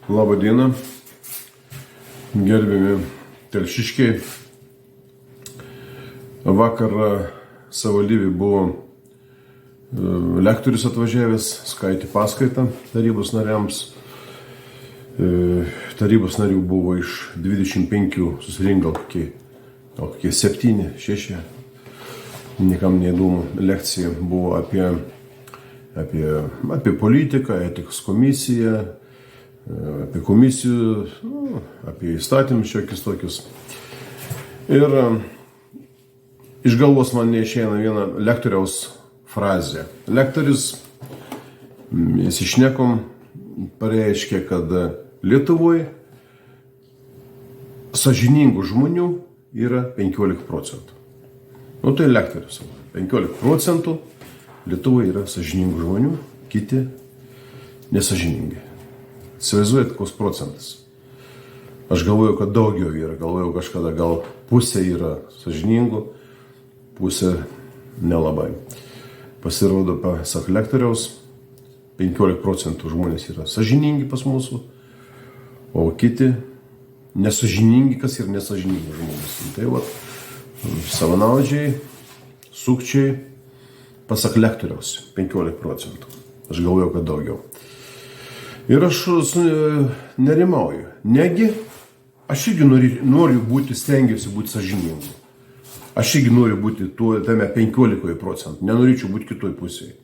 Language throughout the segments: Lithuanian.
Labą dieną, gerbiami telšiškiai. Vakar savivaldybėje buvo lektorius atvažiavęs, skaitė paskaitą tarybos nariams. Tarybos narių buvo iš 25, susirinko kokie 7, 6. Niekam neįdomu. Lekcija buvo apie politiką, etikos komisiją, apie komisijų, apie įstatymus šiokius tokius. Ir iš galvos man neišeina viena lektoriaus frazė. Lektorius, jis išnekom, pareiškė, kad Lietuvoje sąžiningų žmonių yra 15%. Tai lektorius. 15% Lietuvoje yra sąžiningų žmonių, kiti nesąžiningi. Įsivaizduojat, koks procentas. Aš galvoju, kad daugiau yra. Galvoju, kažkada gal pusė yra sąžiningų, pusė nelabai. Pasirodo, pasak lektoriaus, 15% žmonės yra sąžiningi pas mūsų, o kiti nesąžiningi, kas yra nesąžiningi žmonės. Tai va, savanaudžiai, sukčiai, pasak lektoriaus, 15%. Aš galvoju, kad daugiau. Ir aš nerimauju. Negi, aš irgi noriu būti, stengiuosi būti sąžiningu. Aš irgi noriu būti tame 15%. Nenorėčiau būti kitoj pusėje.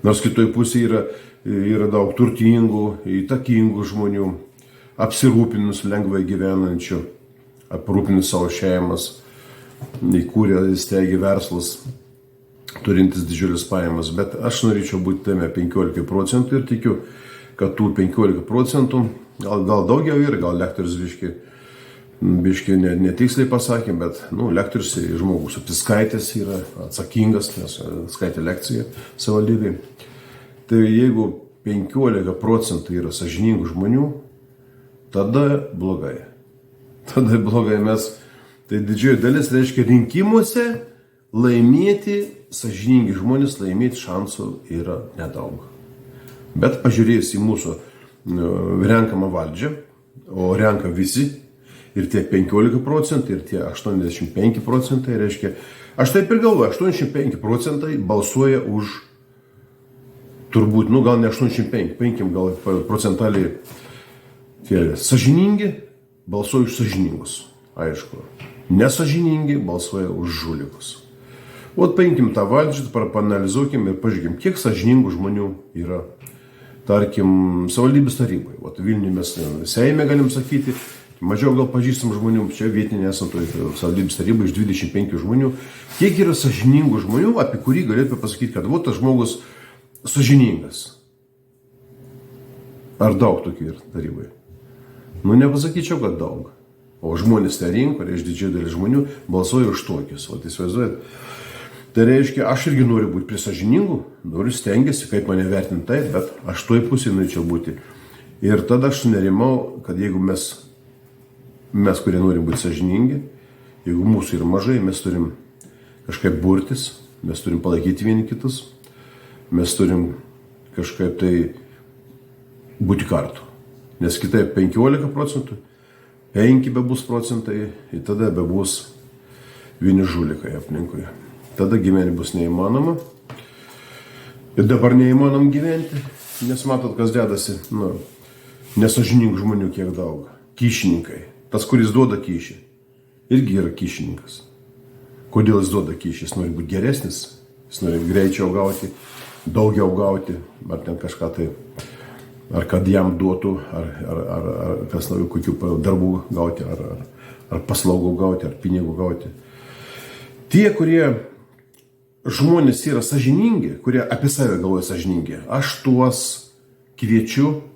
Nors kitoj pusėje yra daug turtingų, įtakingų žmonių, apsirūpinus lengvai gyvenančių, aprūpinus savo šeimas, įkūrė, steigia verslus, turintis didžiulis pajamas. Bet aš norėčiau būti tame 15% ir tikiu, kad tų 15%, gal daugiau yra, gal lektorius biški netiksliai pasakė, bet lektorius žmogus apsiskaitęs yra atsakingas, nes skaitė lekciją savivaldybėje. Tai jeigu 15% yra sąžiningų žmonių, tada blogai. Tada blogai tai didžioji dalis reiškia rinkimuose laimėti, sąžiningi žmonės laimėti šansų yra nedaug. Bet pažiūrėjus į mūsų renkamą valdžią, o renka visi, ir tie 15%, ir tie 85%, reiškia, aš taip ir galvoju, 85% balsuoja už, turbūt, gal ne 85, 5 gal procentaliai tie sąžiningi balsuoja už sąžiningus, aišku. Nesąžiningi balsuoja už žulikus. Paimkim tą valdžią, paanalizuokim ir pažiūrėkim, kiek sąžiningų žmonių yra. Tarkim, savivaldybės tarybai. Vilniuje mes Seime galim sakyti, mažiau gal pažįstam žmonių, čia vietinė esam savivaldybės tarybai iš 25 žmonių. Kiek yra sąžiningų žmonių, apie kurį galėtume pasakyti, kad tas žmogus sąžiningas. Ar daug tokių yra tarybai? Nepasakyčiau, kad daug. O žmonės tai rinko, ir iš didžiai dalis žmonių balsuoja už tokius. Įsivaizduojat? Tai reiškia, aš irgi noriu būti prie sąžiningų, noriu stengiasi, kaip mane vertinti taip, bet aš toj pusėje norėčiau būti. Ir tada aš sunerimau, kad jeigu mes, kurie norim būti sąžiningi, jeigu mūsų yra mažai, mes turim kažkaip burtis, mes turim palaikyti vieni kitus, mes turim kažkaip tai būti kartu. Nes kitaip 15%, 5 bebus procentai, ir tada bebus vieni žulikai aplinkui. Tada gyventi bus neįmanoma. Ir dabar neįmanom gyventi, nes matot, kas dedasi. Nesąžiningų žmonių kiek daug. Kyšininkai. Tas, kuris duoda kyšį, irgi yra kyšininkas. Kodėl jis duoda kyšį? Jis nori būti geresnis, jis nori greičiau gauti, daugiau gauti, ar ten kažką tai, ar kad jam duotų, ar kas nori kokių darbų gauti, ar paslaugų gauti, ar pinigų gauti. Tie, kurie žmonės yra sąžiningi, kurie apie save galvoja sąžiningi, aš tuos kviečiu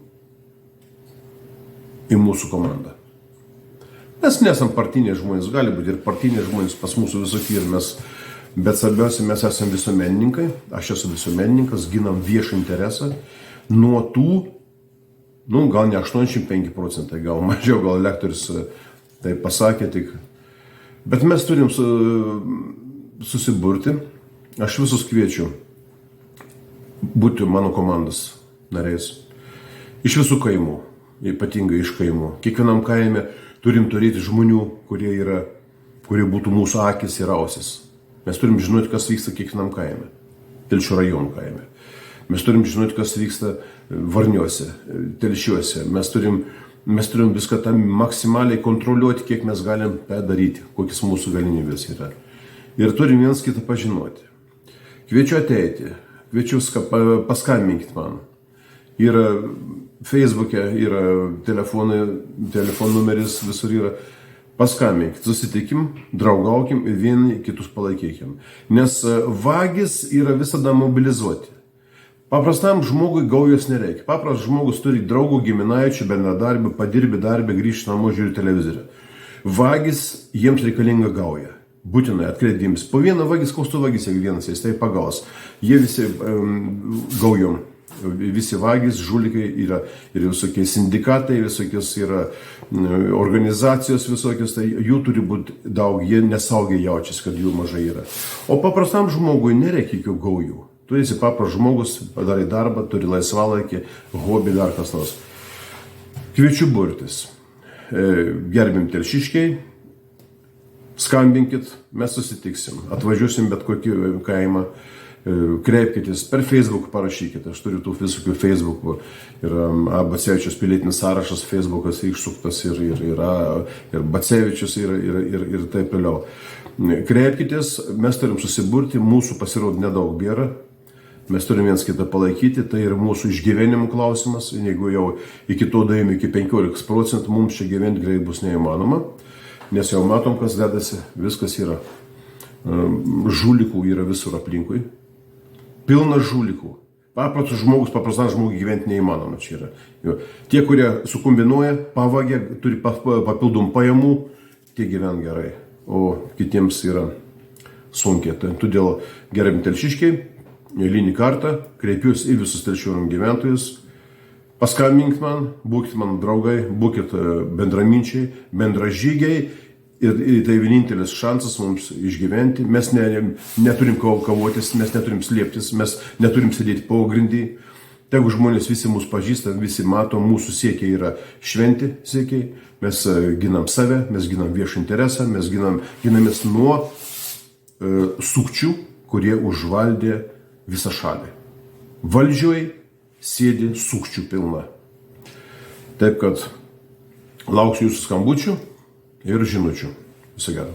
į mūsų komandą. Mes nesam partiniai žmonės, gali būti ir partiniai žmonės pas mūsų visokie, bet svarbiausia, mes esame visuomenininkai, aš esu visuomenininkas, ginam viešą interesą nuo tų, gal ne 85%, gal mažiau, gal lektorius tai pasakė tik. Bet mes turim susiburti. Aš visus kviečiu būti mano komandos nariais. Iš visų kaimų. ypatingai iš kaimų. Kiekvienam kaime turim turėti žmonių, kurie būtų mūsų akis ir ausis. Mes turim žinoti, kas vyksta kiekvienam kaime, Telšių rajonų kaime. Mes turim žinoti, kas vyksta Varniuose, Telšiuose. Mes turim viską tam maksimaliai kontroliuoti, kiek mes galim padaryti, kokios mūsų galimybės yra. Ir turim viens kitą pažinoti. Kviečiu ateiti, kviečiu paskambinkit man. Yra Facebook'e, yra telefonų numeris, visur yra. Paskambinkit, susitikim, draugaukim ir vieni kitus palaikykim. Nes vagis yra visada mobilizuoti. Paprastam žmogui gaujos nereikia. Paprastas žmogus turi draugų, giminaičių, bendradarbių, padirbi darbę, grįžti namo, žiūri televizorių. Vagis jiems reikalinga gauja. Būtinai atkreipdėmės. Po vieną vagis, koks tu vagis, jeigu vienas, jis tai pagaus. Jie visi gaujom. Visi vagis, žulikai yra ir visokie sindikatai, visokios yra organizacijos visokios, tai jų turi būti daug, jie nesaugiai jaučiasi, kad jų mažai yra. O paprastam žmogui nereikia jokių gaujų. Tu esi paprastas žmogus, padarai darbą, turi laisvalaikį, hobį, dar kas nors. Kviečiu burtis. Gerbim telšiškiai, skambinkit, mes susitiksim, atvažiuosim bet kokį kaimą. Kreipkitės, per Facebook parašykite, aš turiu tų visokių Facebookų, yra Bacevičius pilietinis sąrašas, Facebookas išsuktas ir Bacevičius ir taip toliau. Kreipkitės, mes turim susiburti, mūsų pasirodė nedaug bėra, mes turim viens kitą palaikyti, tai yra mūsų išgyvenimo klausimas, jeigu jau iki to daėjome iki 15%, mums čia gyventi greit bus neįmanoma, nes jau matom, kas dedasi, viskas yra, žulikų yra visur aplinkui. Pilna žulikų. Paprastas žmogus gyventi neįmanoma čia yra. Tie, kurie sukombinuoja, pavagia, turi papildomų pajamų, tie gyvena gerai, o kitiems yra sunkiai. Todėl gerbim telšiškiai, eilinį kartą kreipiuosi į visus Telšių gyventojus, paskambinkit man, būkit man draugai, būkit bendraminčiai, bendražygiai. Ir tai vienintelis šansas mums išgyventi. Mes neturim kovotis, mes neturim slėptis, mes neturim sėdėti pogrindį. Tegu žmonės visi mūsų pažįsta, visi mato, mūsų siekiai yra šventi siekiai. Mes ginam save, mes ginam viešą interesą, mes ginamės nuo sukčių, kurie užvaldė visą šalį. Valdžioj sėdi sukčių pilna. Taip kad lauksiu jūsų skambučių ir žinučių. Viso gero.